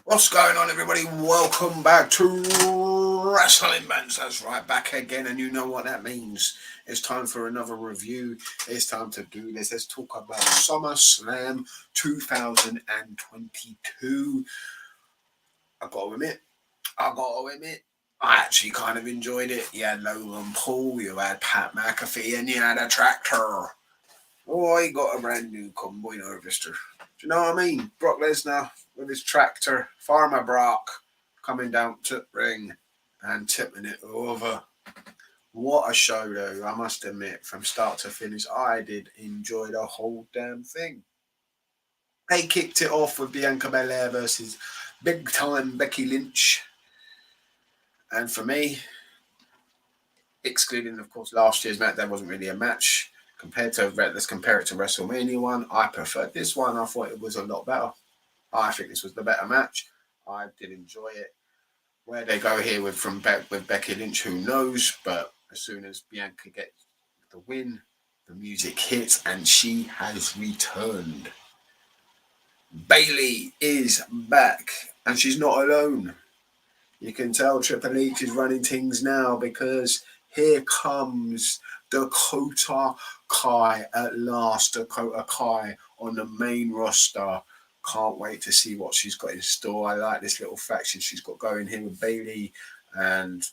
What's going on, everybody? Welcome back to Wrestling Bands. That's right, back again, and you know what that means. It's time for another review. It's time to do this. Let's talk about SummerSlam 2022. I gotta admit, I actually kind of enjoyed it. You had Logan Paul, you had Pat McAfee, and you had a tractor. Oh, he got a brand new combine harvester. Do you know what I mean? Brock Lesnar with his tractor, Farmer Brock coming down to the ring and tipping it over. What a show, though, I must admit, from start to finish. I did enjoy the whole damn thing. They kicked it off with Bianca Belair versus big time Becky Lynch. And for me, excluding, of course, last year's match, there wasn't really a match. Let's compare it to WrestleMania one. I preferred this one. I thought it was a lot better. I think this was the better match. I did enjoy it. Where they go here with Becky Lynch, who knows? But as soon as Bianca gets the win, the music hits and she has returned. Bayley is back and she's not alone. You can tell Triple H is running things now because here comes Dakota Kai at last. Dakota Kai on the main roster. Can't wait to see what she's got in store. I like this little faction she's got going here with Bayley. And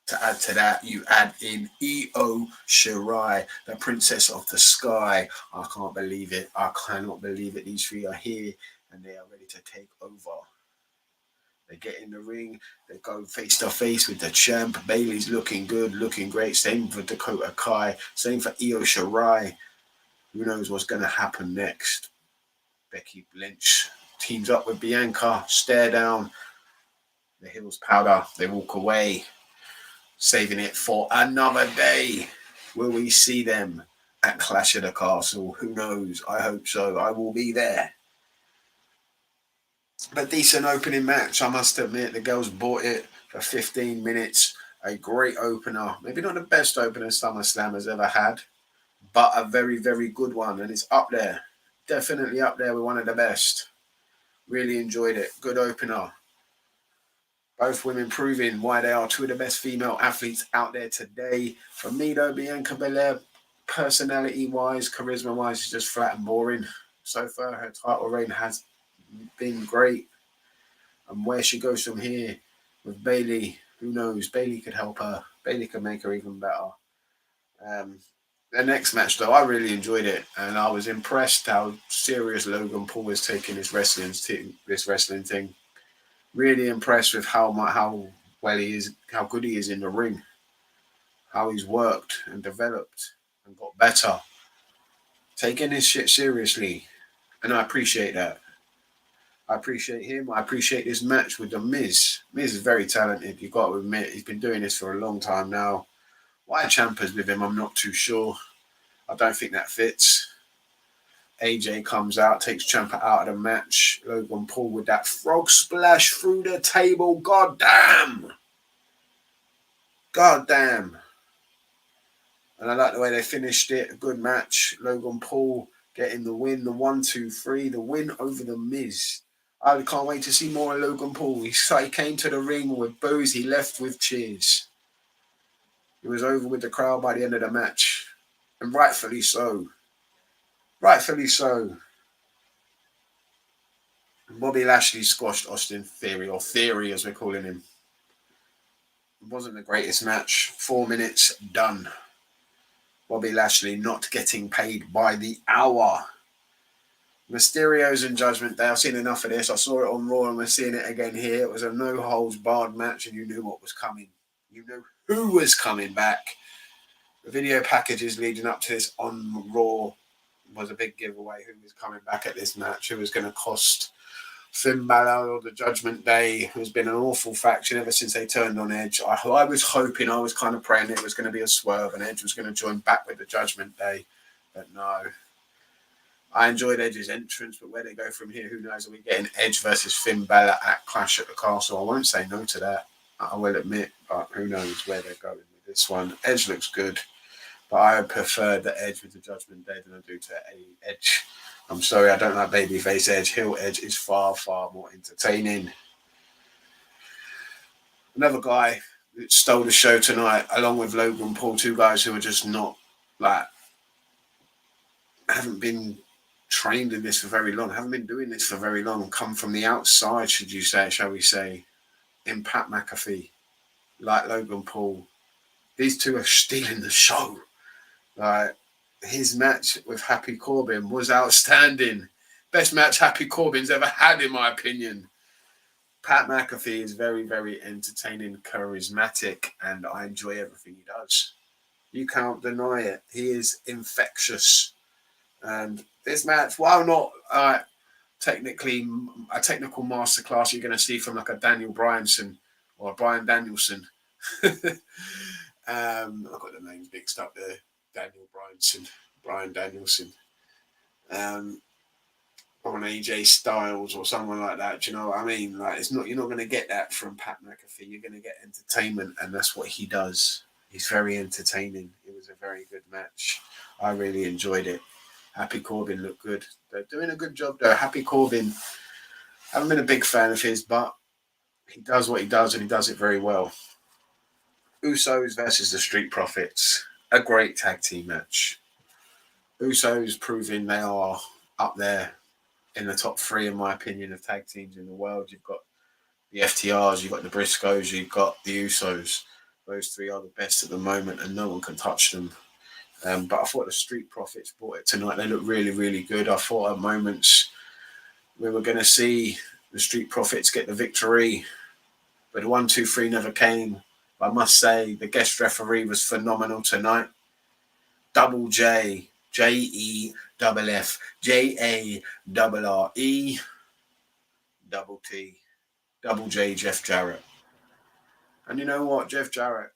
to add to that, you add in Io Shirai, the Princess of the Sky. I can't believe it. I cannot believe it. These three are here and they are ready to take over. They get in the ring, they go face to face with the champ. Bayley's looking good, looking great. Same for Dakota Kai, same for Io Shirai. Who knows what's going to happen next? Becky Lynch teams up with Bianca, stare down. The heels powder, they walk away, saving it for another day. Will we see them at Clash of the Castle? Who knows? I hope so. I will be there. But decent opening match, I must admit. The girls bought it for 15 minutes. A great opener. Maybe not the best opener SummerSlam has ever had, but a very, very good one. And it's up there. Definitely up there with one of the best. Really enjoyed it. Good opener. Both women proving why they are two of the best female athletes out there today. For me, though, Bianca Belair, personality-wise, charisma-wise, is just flat and boring. So far, her title reign has been great. And where she goes from here with Bayley, who knows? Bayley could help her. Bayley could make her even better. The next match, though, I really enjoyed it, and I was impressed how serious Logan Paul is taking this wrestling thing. Really impressed with how well he is, how good he is in the ring, how he's worked and developed and got better, taking this shit seriously, and I appreciate that. I appreciate him. I appreciate this match with the Miz. Miz is very talented. You got to admit, he's been doing this for a long time now. Why Ciampa's with him, I'm not too sure. I don't think that fits. AJ comes out, takes Ciampa out of the match. Logan Paul with that frog splash through the table. God damn. God damn. And I like the way they finished it. A good match. Logan Paul getting the win. The 1-2-3. The win over the Miz. I can't wait to see more of Logan Paul. He came to the ring with boos. He left with cheers. He was over with the crowd by the end of the match. And rightfully so. Rightfully so. Bobby Lashley squashed Austin Theory, or Theory as we're calling him. It wasn't the greatest match. 4 minutes, done. Bobby Lashley not getting paid by the hour. Mysterio's and Judgment Day. I've seen enough of this. I saw it on Raw and we're seeing it again here. It was a no-holds-barred match and you knew what was coming. You knew who was coming back. The video packages leading up to this on Raw was a big giveaway. Who was coming back at this match? Who was going to cost Finn Balor or the Judgment Day, who's been an awful faction ever since they turned on Edge. I was hoping, I was kind of praying it was going to be a swerve and Edge was going to join back with the Judgment Day. But no. I enjoyed Edge's entrance, but where they go from here, who knows? Are we getting Edge versus Finn Balor at Clash at the Castle? I won't say no to that, I will admit, but who knows where they're going with this one. Edge looks good, But I prefer the Edge with the Judgment Day than I do to Edge. I'm sorry, I don't like babyface Edge. Heel Edge is far, far more entertaining. Another guy that stole the show tonight, along with Logan Paul, two guys who are just not, like, haven't been trained in this for very long, haven't been doing this for very long, come from the outside, shall we say, in Pat McAfee, like Logan Paul. These two are stealing the show. Like, his match with Happy Corbin was outstanding. Best match Happy Corbin's ever had, in my opinion. Pat McAfee is very, very entertaining, charismatic, and I enjoy everything he does. You can't deny it. He is infectious. And this match, while not technically a technical masterclass you're going to see from like a Daniel Bryanson or a Bryan Danielson. I've got the names mixed up there. Daniel Bryanson, Bryan Danielson. Or an AJ Styles or someone like that. Do you know what I mean? Like, you're not going to get that from Pat McAfee. You're going to get entertainment, and that's what he does. He's very entertaining. It was a very good match. I really enjoyed it. Happy Corbin looked good. They're doing a good job though. Happy Corbin, I haven't been a big fan of his, but he does what he does, and he does it very well. Usos versus the Street Profits. A great tag team match. Usos proving they are up there in the top 3, in my opinion, of tag teams in the world. You've got the FTRs, you've got the Briscoes, you've got the Usos. Those 3 are the best at the moment, and no one can touch them. But I thought the Street Profits brought it tonight. They looked really, really good. I thought at moments we were going to see the Street Profits get the victory, but the 1, 2, 3 never came. But I must say the guest referee was phenomenal tonight. Double J, Jeff, JARRE, double T, double J, Jeff Jarrett. And you know what? Jeff Jarrett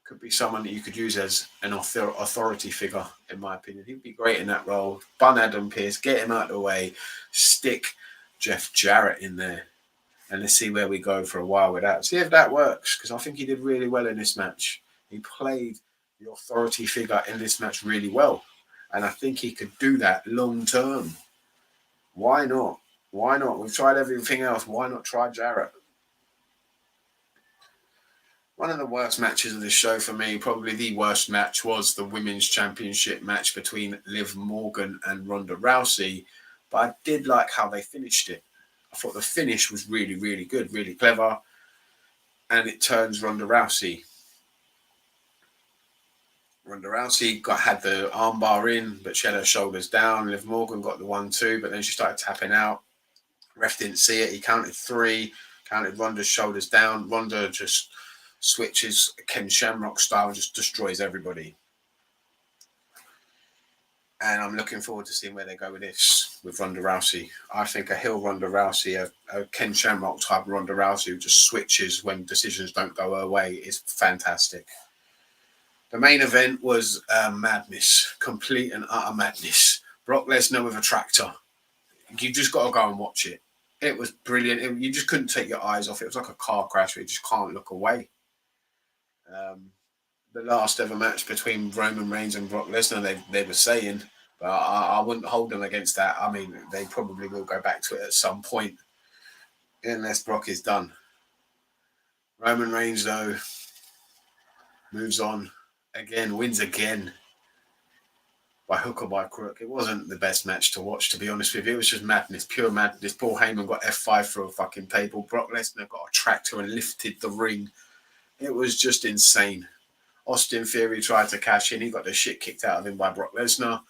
could be someone that you could use as an authority figure, in my opinion. He'd be great in that role. Bun Adam Pearce, get him out of the way, stick Jeff Jarrett in there, and let's see where we go for a while with that. See if that works, because I think he did really well in this match. He played the authority figure in this match really well, and I think he could do that long term. Why not? Why not? We've tried everything else. Why not try Jarrett? One of the worst matches of this show for me, probably the worst match, was the Women's Championship match between Liv Morgan and Ronda Rousey. But I did like how they finished it. I thought the finish was really, really good, really clever. And it turns Ronda Rousey. Ronda Rousey had the armbar in, but she had her shoulders down. Liv Morgan got the 1-2, but then she started tapping out. Ref didn't see it. He counted 3, counted Ronda's shoulders down. Ronda just switches Ken Shamrock style, just destroys everybody. And I'm looking forward to seeing where they go with this, with Ronda Rousey. I think a heel Ronda Rousey, a Ken Shamrock type Ronda Rousey who just switches when decisions don't go her way is fantastic. The main event was madness, complete and utter madness. Brock Lesnar with a tractor. You just got to go and watch it. It was brilliant. You just couldn't take your eyes off it. It was like a car crash where you just can't look away. The last ever match between Roman Reigns and Brock Lesnar, they were saying, but I wouldn't hold them against that. I mean, they probably will go back to it at some point, unless Brock is done. Roman Reigns, though, moves on again, wins again, by hook or by crook. It wasn't the best match to watch, to be honest with you. It was just madness, pure madness. Paul Heyman got F5 through a fucking table. Brock Lesnar got a tractor and lifted the ring. It was just insane. Austin Theory tried to cash in. He got the shit kicked out of him by Brock Lesnar.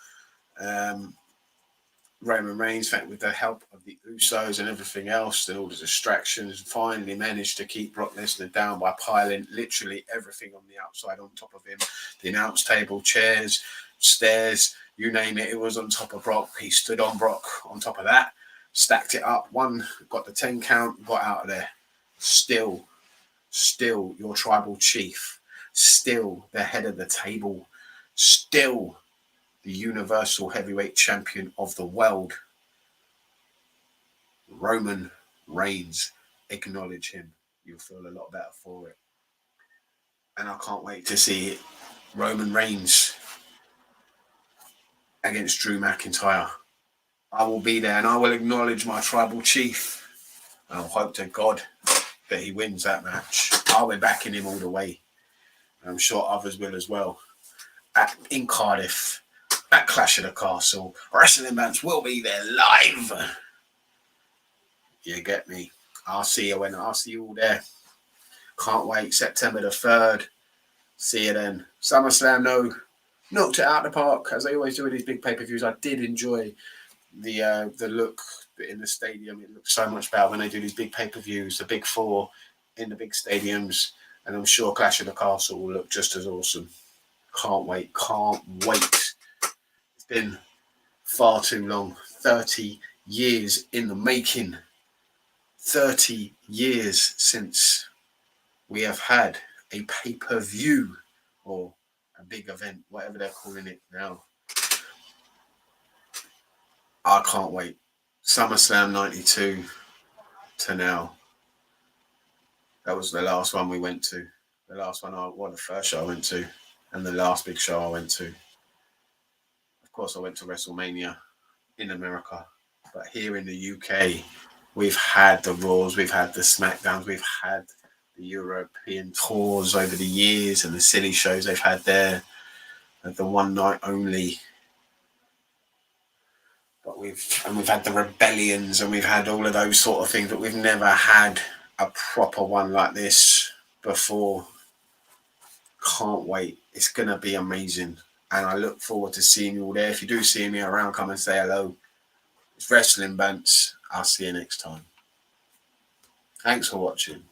Roman Reigns, with the help of the Usos and everything else and all the distractions, finally managed to keep Brock Lesnar down by piling literally everything on the outside on top of him. The announce table, chairs, stairs, you name it, it was on top of Brock. He stood on Brock on top of that, stacked it up. One, got the 10 count, got out of there. Still your tribal chief. Still the head of the table. Still the Universal Heavyweight Champion of the world. Roman Reigns. Acknowledge him. You'll feel a lot better for it. And I can't wait to see Roman Reigns against Drew McIntyre. I will be there and I will acknowledge my tribal chief. And I'll hope to God that he wins that match. I'll be backing him all the way. I'm sure others will as well. In Cardiff, at Clash of the Castle, wrestling match will be there live. You get me? I'll see you all there. Can't wait. September the 3rd. See you then. SummerSlam, no. Knocked it out of the park, as I always do with these big pay-per-views. I did enjoy the look in the stadium. It looks so much better when they do these big pay-per-views, the big four in the big stadiums. And I'm sure Clash of the Castle will look just as awesome. Can't wait. It's been far too long. 30 years in the making. 30 years since we have had a pay-per-view or a big event, whatever they're calling it now. I can't wait. SummerSlam 92 to now. That was the last one we went to. The first show I went to, and the last big show I went to. Of course, I went to WrestleMania in America, but here in the UK, we've had the Raws, we've had the SmackDowns, we've had the European tours over the years, and the silly shows they've had there, and the one night only. But we've had the rebellions, and we've had all of those sort of things, but we've never had a proper one like this before. Can't wait. It's going to be amazing. And I look forward to seeing you all there. If you do see me around, come and say hello. It's Wrestling Bants. I'll see you next time. Thanks for watching.